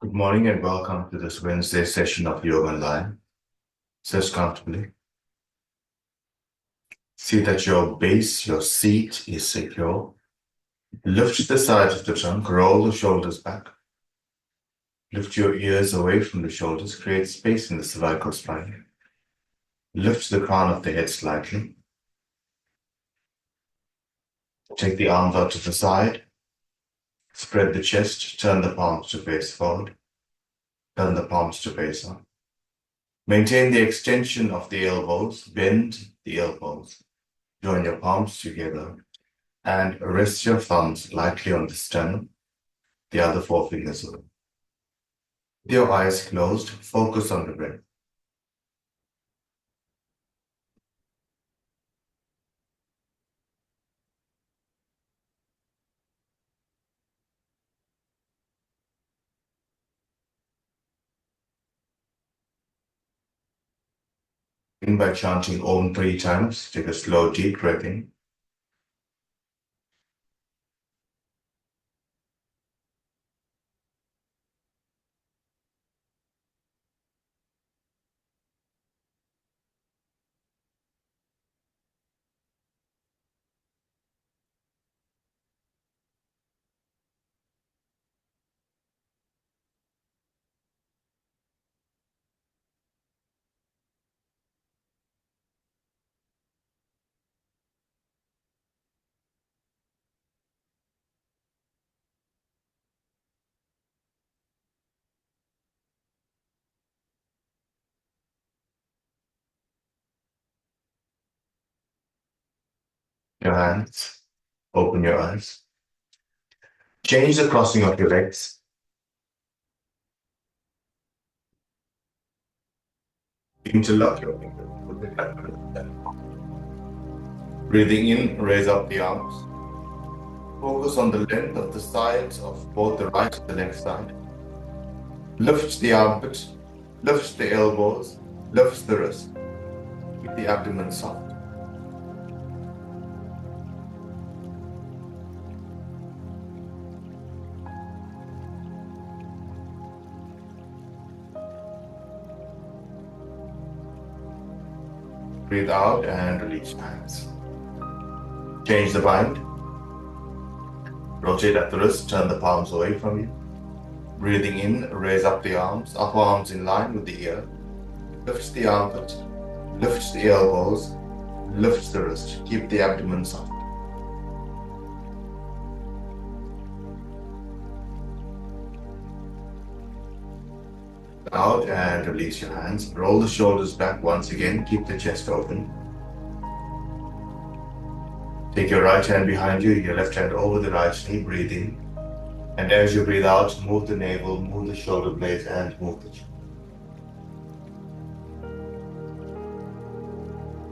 Good morning and welcome to this Wednesday session of Yoga Online. Sit comfortably. See that your base, your seat is secure. Lift the sides of the trunk, roll the shoulders back. Lift your ears away from the shoulders, create space in the cervical spine. Lift the crown of the head slightly. Take the arms out to the side. Spread the chest, turn the palms to face forward. Turn the palms to face up. Maintain the extension of the elbows, bend the elbows. Join your palms together and rest your thumbs lightly on the sternum, the other forefingers over. With your eyes closed, focus on the breath. Begin by chanting Om 3 times. Take a slow, deep breath in. Your hands. Open your eyes. Change the crossing of your legs. Interlock your fingers. Breathing in, raise up the arms. Focus on the length of the sides of both the right and the left side. Lift the armpit, lift the elbows, lift the wrist. Keep the abdomen soft. Breathe out and release your hands. Change the bind. Rotate at the wrist, turn the palms away from you. Breathing in, raise up the arms, upper arms in line with the ear. Lift the armpit, lift the elbows, lift the wrist. Keep the abdomen soft. Out and release your hands. Roll the shoulders back once again. Keep the chest open. Take your right hand behind you, your left hand over the right knee. Breathe in. And as you breathe out, move the navel, move the shoulder blades, and move the chin.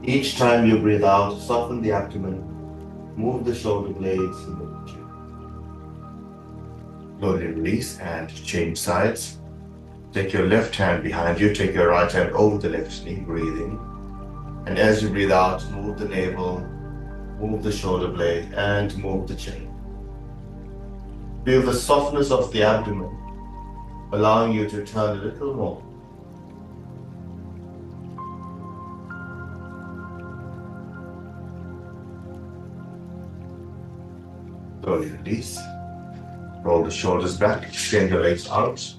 Each time you breathe out, soften the abdomen, move the shoulder blades, and move the chin. Slowly release and change sides. Take your left hand behind you, take your right hand over the left knee, breathe in. And as you breathe out, move the navel, move the shoulder blade, and move the chin. Feel the softness of the abdomen, allowing you to turn a little more. Slowly release. Roll the shoulders back, extend your legs out.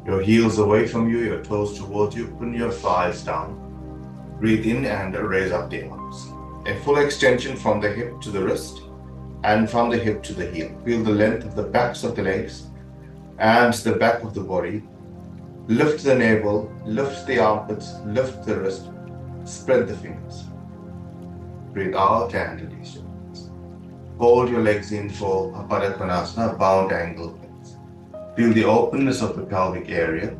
Your heels away from you, your toes towards you, put your thighs down. Breathe in and raise up the arms. A full extension from the hip to the wrist and from the hip to the heel. Feel the length of the backs of the legs and the back of the body. Lift the navel, lift the armpits, lift the wrist, spread the fingers. Breathe out and release your hands. Fold your legs in for Pada Konasana, bound angle. Feel the openness of the pelvic area.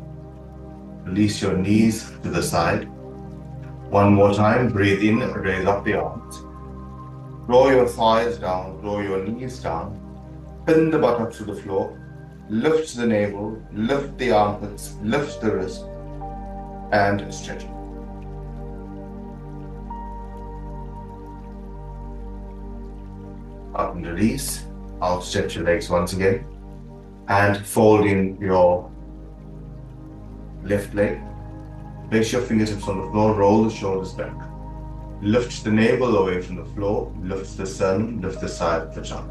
Release your knees to the side. One more time, breathe in, raise up the arms. Roll your thighs down, roll your knees down. Pin the buttocks to the floor. Lift the navel, lift the armpits, lift the wrist, and stretch. Up and release. Outstretch your legs once again. And fold in your left leg. Place your fingertips on the floor, roll the shoulders back. Lift the navel away from the floor, lift the sternum, lift the side of the trunk.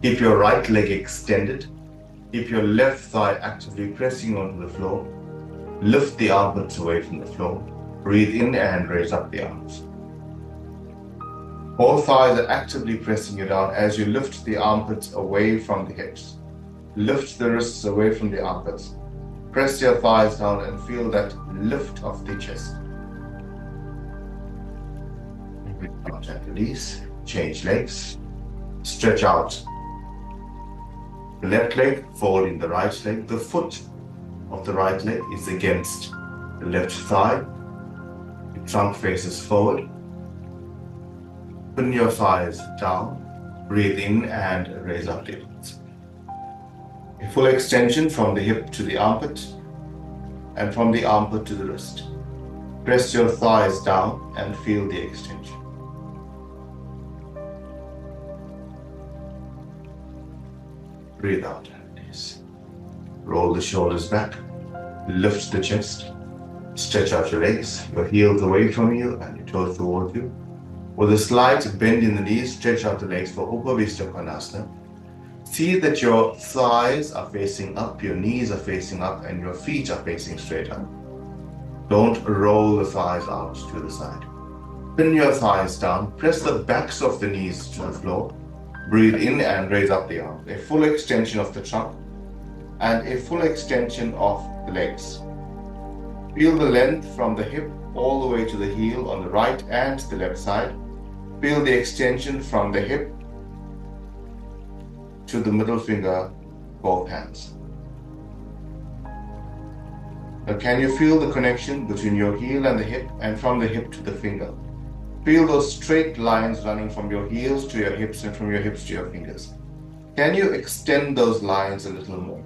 Keep your right leg extended. Keep your left thigh actively pressing onto the floor. Lift the armpits away from the floor. Breathe in and raise up the arms. Both thighs are actively pressing you down as you lift the armpits away from the hips. Lift the wrists away from the armpits. Press your thighs down and feel that lift of the chest. Out and release. Change legs. Stretch out the left leg, fold in the right leg. The foot of the right leg is against the left thigh. The trunk faces forward. Pin your thighs down. Breathe in and raise up the arms. A full extension from the hip to the armpit and from the armpit to the wrist. Press your thighs down and feel the extension. Breathe out and release. Roll the shoulders back. Lift the chest. Stretch out your legs, your heels away from you and your toes towards you. With a slight bend in the knees, stretch out the legs for Upavishta Konasana. See that your thighs are facing up, your knees are facing up, and your feet are facing straight up. Don't roll the thighs out to the side. Pin your thighs down, press the backs of the knees to the floor. Breathe in and raise up the arms. A full extension of the trunk and a full extension of the legs. Feel the length from the hip all the way to the heel on the right and the left side. Feel the extension from the hip to the middle finger, both hands. Now, can you feel the connection between your heel and the hip and from the hip to the finger? Feel those straight lines running from your heels to your hips and from your hips to your fingers. Can you extend those lines a little more?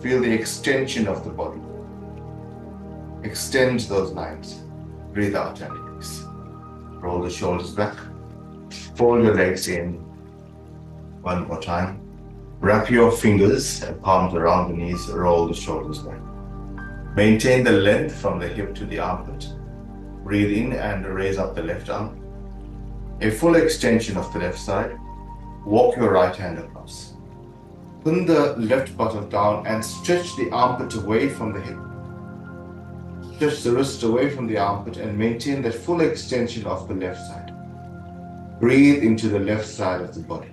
Feel the extension of the body. Extend those lines. Breathe out and release. Roll the shoulders back. Fold your legs in. One more time. Wrap your fingers and palms around the knees. Roll the shoulders back. Maintain the length from the hip to the armpit. Breathe in and raise up the left arm. A full extension of the left side. Walk your right hand across. Pin the left buttock down and stretch the armpit away from the hip. Stretch the wrist away from the armpit and maintain that full extension of the left side. Breathe into the left side of the body.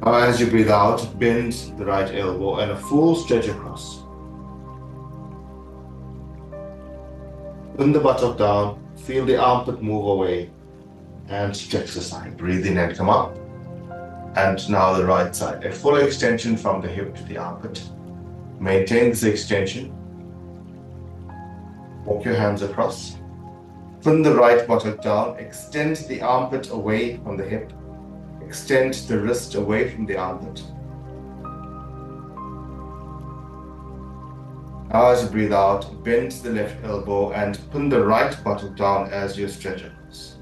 Now as you breathe out, bend the right elbow and a full stretch across. Pin the buttock down, feel the armpit move away and stretch the side. Breathe in and come up. And now the right side. A full extension from the hip to the armpit. Maintain this extension. Walk your hands across. Pin the right buttock down. Extend the armpit away from the hip. Extend the wrist away from the armpit. Now as you breathe out, bend the left elbow and pin the right buttock down as you stretch across.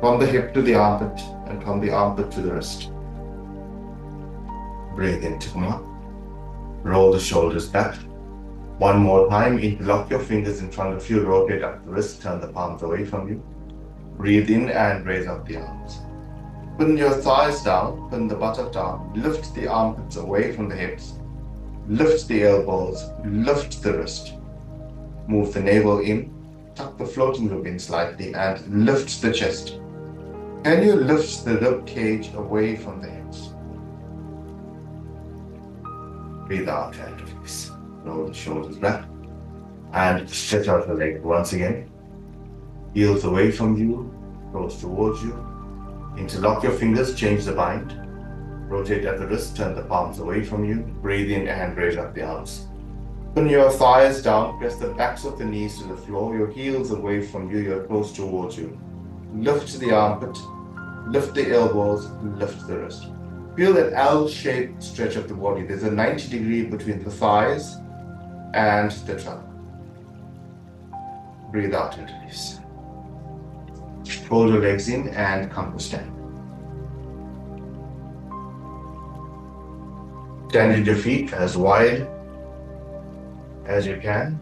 From the hip to the armpit and from the armpit to the wrist. Breathe in to come up. Roll the shoulders back. One more time, interlock your fingers in front of you, rotate up the wrist, turn the palms away from you. Breathe in and raise up the arms. Pin your thighs down, pin the buttock down, lift the armpits away from the hips. Lift the elbows, lift the wrist. Move the navel in, tuck the floating rib in slightly and lift the chest. Can you lift the rib cage away from the hips? Breathe out and release. Roll the shoulders back and stretch out the leg once again. Heels away from you, toes towards you. Interlock your fingers, change the bind. Rotate at the wrist, turn the palms away from you. Breathe in and raise up the arms. Pin your thighs down, press the backs of the knees to the floor, your heels away from you, your toes towards you. Lift the armpit, lift the elbows, lift the wrist. Feel that L-shaped stretch of the body. There's a 90-degree between the thighs and the trunk. Breathe out and release. Fold your legs in and come to stand. Stand with your feet as wide as you can.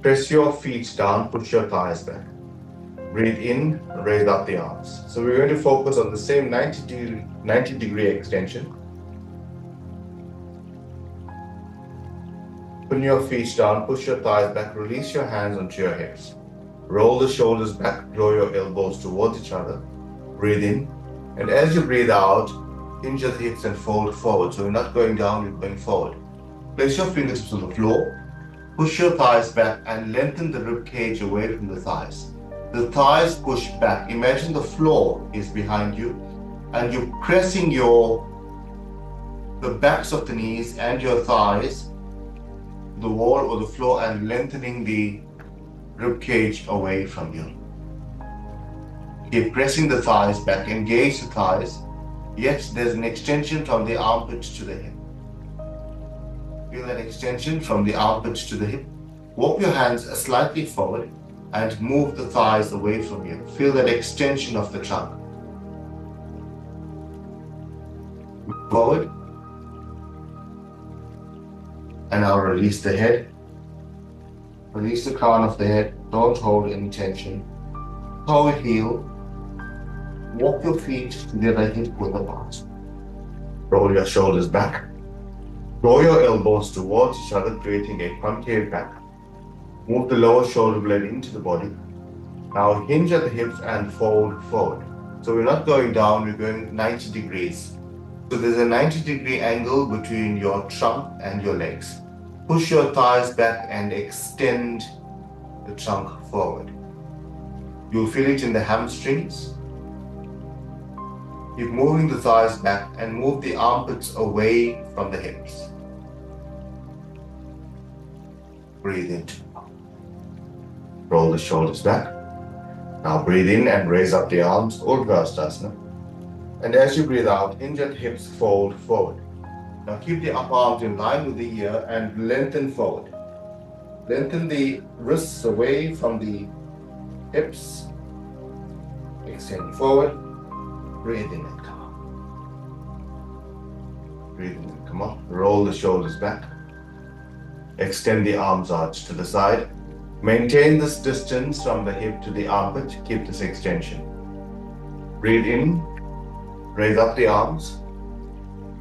Press your feet down, push your thighs back. Breathe in, raise up the arms. So we're going to focus on the same 90 degree extension. Put your feet down, push your thighs back, release your hands onto your hips. Roll the shoulders back, draw your elbows towards each other. Breathe in, and as you breathe out, hinge your hips and fold forward. So you're not going down, you're going forward. Place your fingertips on the floor, push your thighs back and lengthen the rib cage away from the thighs. The thighs push back. Imagine the floor is behind you and you're pressing the backs of the knees and your thighs, the wall or the floor, and lengthening the rib cage away from you. Keep pressing the thighs back, engage the thighs, yet there's an extension from the armpits to the hip. Feel that extension from the armpits to the hip. Walk your hands slightly forward and move the thighs away from you. Feel that extension of the trunk. Forward. And now release the head. Release the crown of the head. Don't hold any tension. Toe heel. Walk your feet together, hip width apart. Roll your shoulders back. Draw your elbows towards each other, creating a concave back. Move the lower shoulder blade into the body. Now hinge at the hips and fold forward. So we're not going down, we're going 90 degrees. So there's a 90-degree angle between your trunk and your legs. Push your thighs back and extend the trunk forward. You'll feel it in the hamstrings. Keep moving the thighs back and move the armpits away from the hips. Breathe in. Roll the shoulders back. Now breathe in and raise up the arms, Urdhva. And as you breathe out, hinge at hips, fold forward. Now keep the upper arms in line with the ear and lengthen forward. Lengthen the wrists away from the hips. Extend forward. Breathe in and come up. Breathe in and come up. Roll the shoulders back. Extend the arms out to the side. Maintain this distance from the hip to the armpit. Keep this extension. Breathe in. Raise up the arms.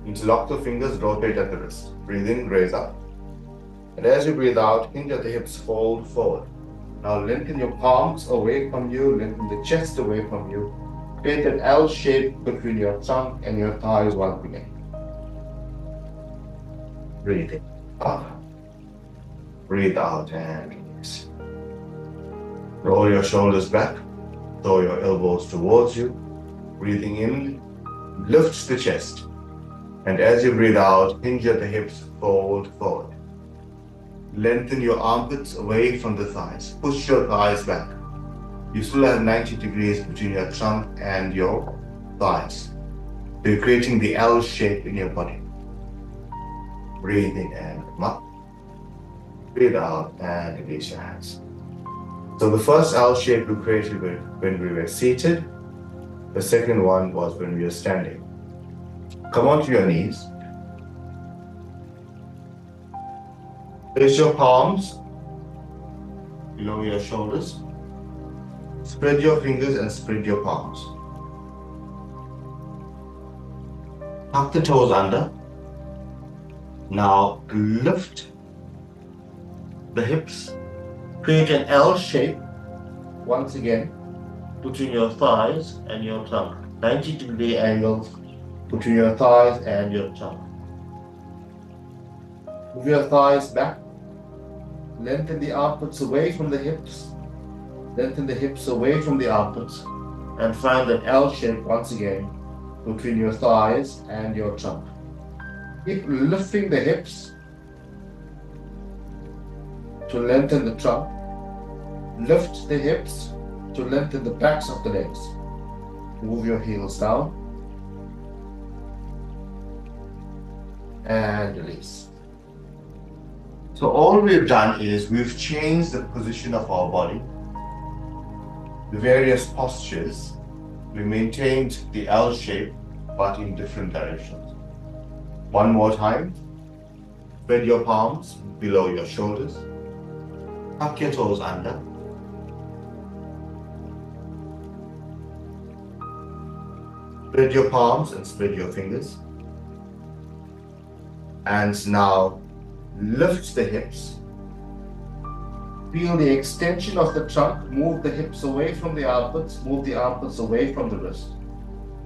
Interlock the fingers, rotate at the wrist. Breathe in, raise up. And as you breathe out, hinge at the hips, fold forward. Now lengthen your palms away from you, lengthen the chest away from you. Create an L shape between your trunk and your thighs once again. Breathe in, up. Breathe out and release. Roll your shoulders back. Draw your elbows towards you. Breathing in, lift the chest. And as you breathe out, hinge at the hips, fold forward. Lengthen your armpits away from the thighs. Push your thighs back. You still have 90 degrees between your trunk and your thighs. So you're creating the L shape in your body. Breathe in and come up. Breathe out and release your hands. So the first L shape we created when we were seated. The second one was when we were standing. Come onto your knees. Place your palms below your shoulders. Spread your fingers and spread your palms. Tuck the toes under. Now lift the hips. Create an L shape once again between your thighs and your trunk. 90-degree angle between your thighs and your trunk. Move your thighs back. Lengthen the armpits away from the hips. Lengthen the hips away from the armpits. And find an L shape once again between your thighs and your trunk. Keep lifting the hips to lengthen the trunk. Lift the hips to lengthen the backs of the legs. Move your heels down. And release. So all we've done is we've changed the position of our body. the various postures, we maintained the L shape, but in different directions. One more time. Spread your palms below your shoulders. Tuck your toes under. Spread your palms and spread your fingers. And now lift the hips. Feel the extension of the trunk. Move the hips away from the armpits. Move the armpits away from the wrist.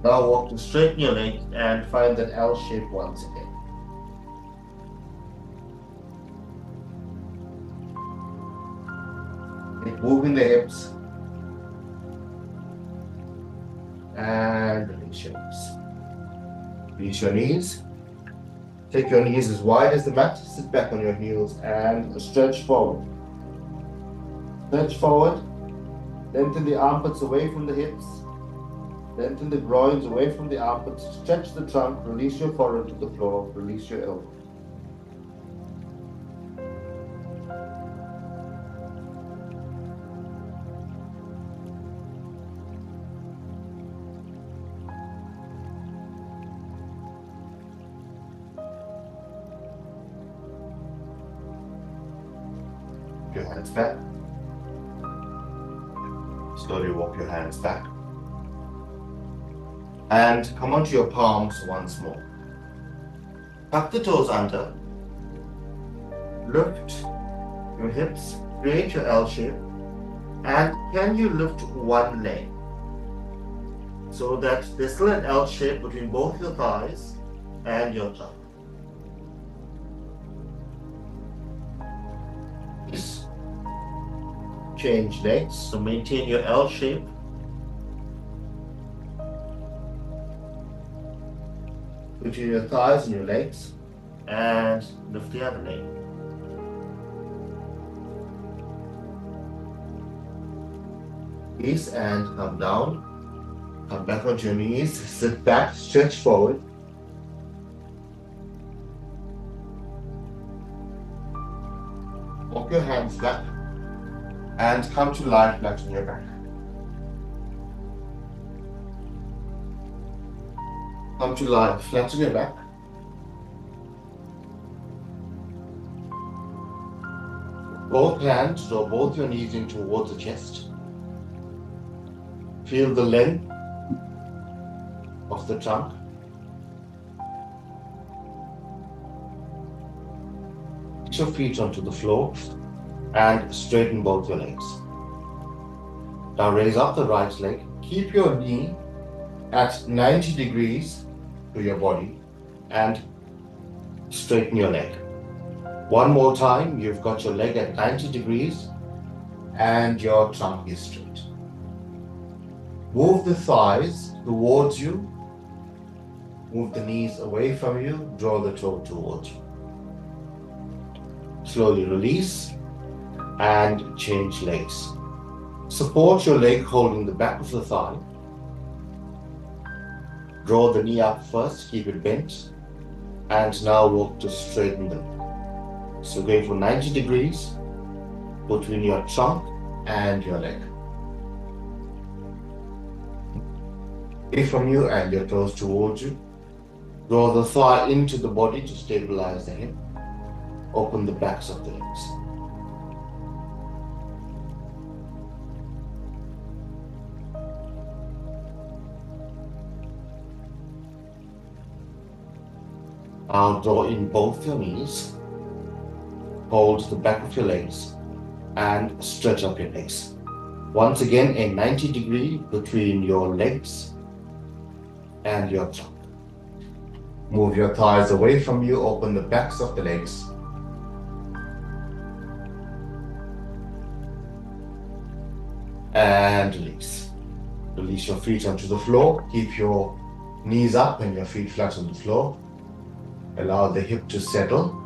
Now walk to straighten your legs and find that L shape once again. Keep moving the hips. And release your hips. Release your knees. Take your knees as wide as the mat. Sit back on your heels and stretch forward. Stretch forward. Lengthen the armpits away from the hips. Lengthen the groins away from the armpits. Stretch the trunk. Release your forehead to the floor. Release your elbow. Your hands back. Slowly walk your hands back. And come onto your palms once more. Tuck the toes under. Lift your hips. Create your L shape. And can you lift one leg? So that there's still an L shape between both your thighs and your trunk. Change legs, so maintain your L shape. Between your thighs and your legs, and lift the other leg. Release and come down. Come back onto your knees, sit back, stretch forward. Walk your hands back. And come to lie flat on your back. Come to lie flat on your back. Both hands draw both your knees in towards the chest. Feel the length of the trunk. Put your feet onto the floor. And straighten both your legs. Now raise up the right leg. Keep your knee at 90 degrees to your body and straighten your leg. One more time, you've got your leg at 90 degrees and your trunk is straight. Move the thighs towards you. Move the knees away from you. Draw the toe towards you. Slowly release. And change legs. Support your leg holding the back of the thigh. Draw the knee up first, keep it bent. And now walk to straighten the leg. So going for 90 degrees between your trunk and your leg. Away from you and your toes towards you. Draw the thigh into the body to stabilize the hip. Open the backs of the legs. Now draw in both your knees, hold the back of your legs and stretch up your legs. Once again, a 90 degree between your legs and your trunk. Move your thighs away from you, open the backs of the legs. And release. Release your feet onto the floor, keep your knees up and your feet flat on the floor. Allow the hip to settle.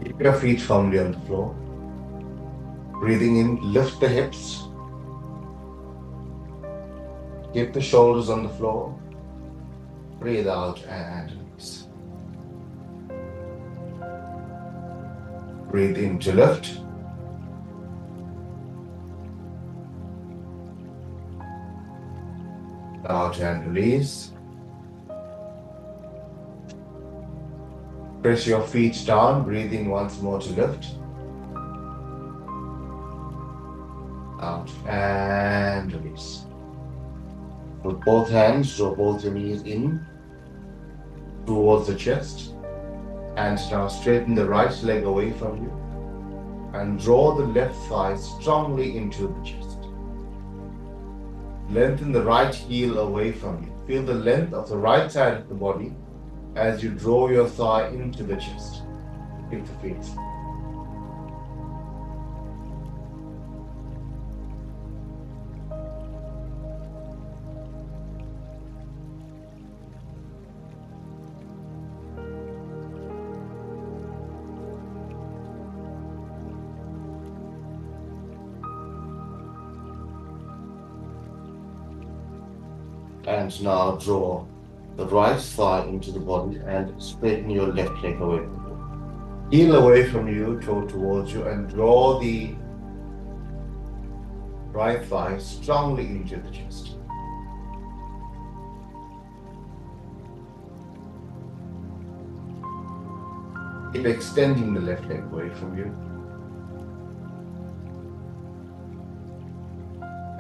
Keep your feet firmly on the floor. Breathing in, lift the hips. Keep the shoulders on the floor. Breathe out and release. Breathe in to lift. Out and release. Press your feet down. Breathe in once more to lift. Out and release. With both hands, draw both your knees in towards the chest. And now straighten the right leg away from you. And draw the left thigh strongly into the chest. Lengthen the right heel away from you. Feel the length of the right side of the body as you draw your thigh into the chest. Keep the feet. And now draw the right thigh into the body and straighten your left leg away from you. Heel away from you, toe towards you, and draw the right thigh strongly into the chest. Keep extending the left leg away from you.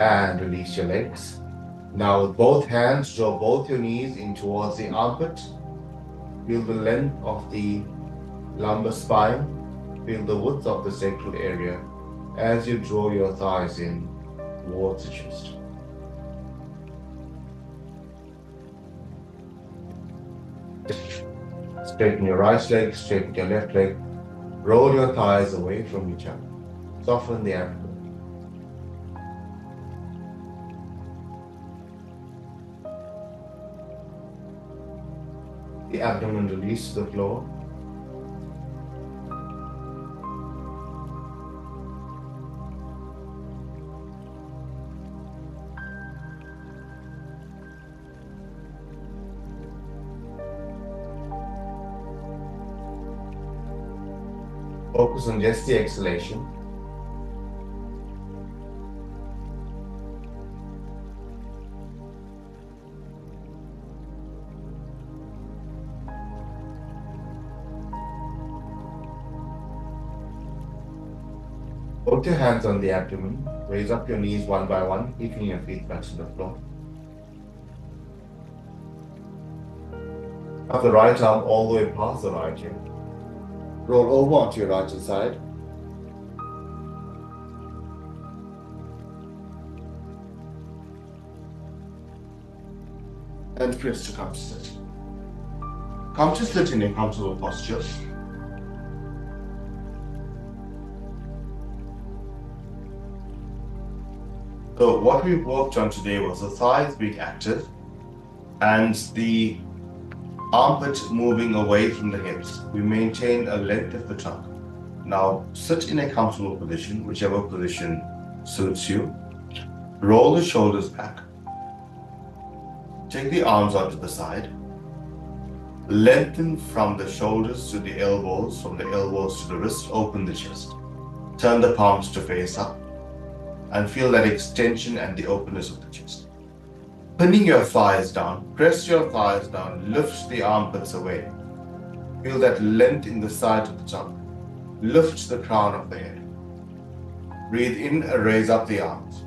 And release your legs. Now with both hands, draw both your knees in towards the armpit. Feel the length of the lumbar spine. Feel the width of the sacral area as you draw your thighs in towards the chest. Straighten your right leg, straighten your left leg. Roll your thighs away from each other. Soften the abdomen. The abdomen release to the floor. Focus on just the exhalation. Put your hands on the abdomen. Raise up your knees one by one, keeping your feet flat to the floor. Have the right arm all the way past the right hip. Roll over onto your right hand side. And press to come to sit. Come to sit in a comfortable posture. So what we worked on today was the thighs being active and the armpit moving away from the hips. We maintain a length of the trunk. Now sit in a comfortable position, whichever position suits you. Roll the shoulders back. Take the arms out to the side. Lengthen from the shoulders to the elbows, from the elbows to the wrist, open the chest. Turn the palms to face up and feel that extension and the openness of the chest. Pinning your thighs down, press your thighs down, lift the armpits away. Feel that length in the side of the trunk. Lift the crown of the head. Breathe in and raise up the arms.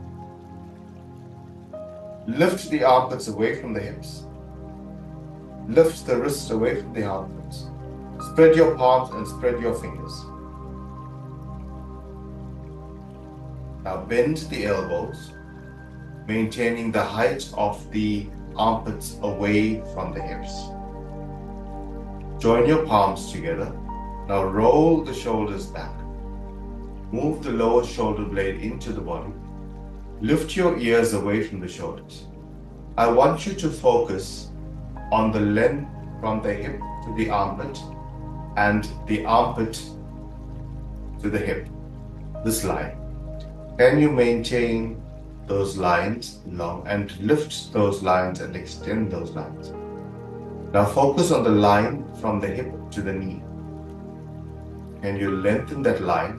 Lift the armpits away from the hips. Lift the wrists away from the armpits. Spread your palms and spread your fingers. Now bend the elbows, maintaining the height of the armpits away from the hips. Join your palms together. Now roll the shoulders back. Move the lower shoulder blade into the body. Lift your ears away from the shoulders. I want you to focus on the length from the hip to the armpit and the armpit to the hip. This line. Can you maintain those lines long and lift those lines and extend those lines. Now focus on the line from the hip to the knee. And you lengthen that line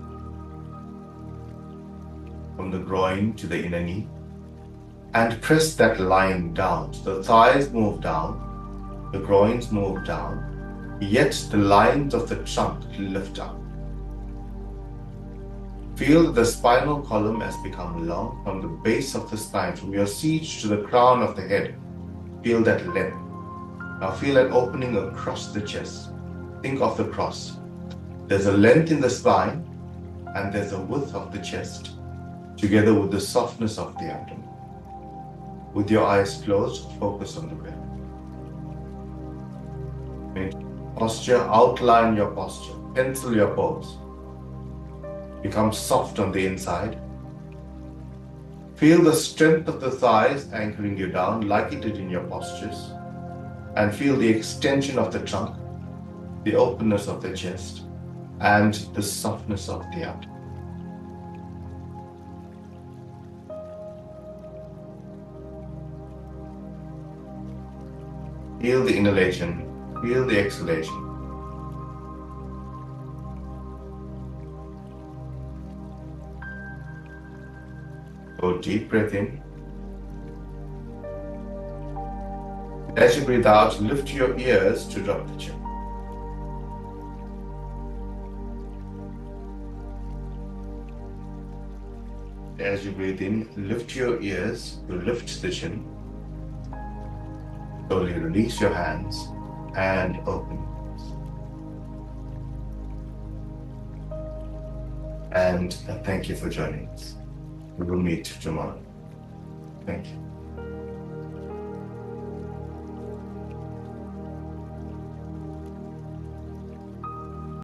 from the groin to the inner knee and press that line down. So the thighs move down, the groins move down, yet the lines of the trunk lift up. Feel that the spinal column has become long from the base of the spine, from your seat to the crown of the head. Feel that length. Now feel an opening across the chest. Think of the cross. There's a length in the spine and there's a width of the chest, together with the softness of the abdomen. With your eyes closed, focus on the breath. Maintain posture, outline your posture, pencil your pose. Become soft on the inside. Feel the strength of the thighs anchoring you down like it did in your postures. And feel the extension of the trunk, the openness of the chest, and the softness of the abdomen. Feel the inhalation, feel the exhalation. Go deep breath in. As you breathe out, lift your ears to drop the chin. As you breathe in, lift your ears to lift the chin. Slowly release your hands and open. And thank you for joining us. We will meet tomorrow. Thank you.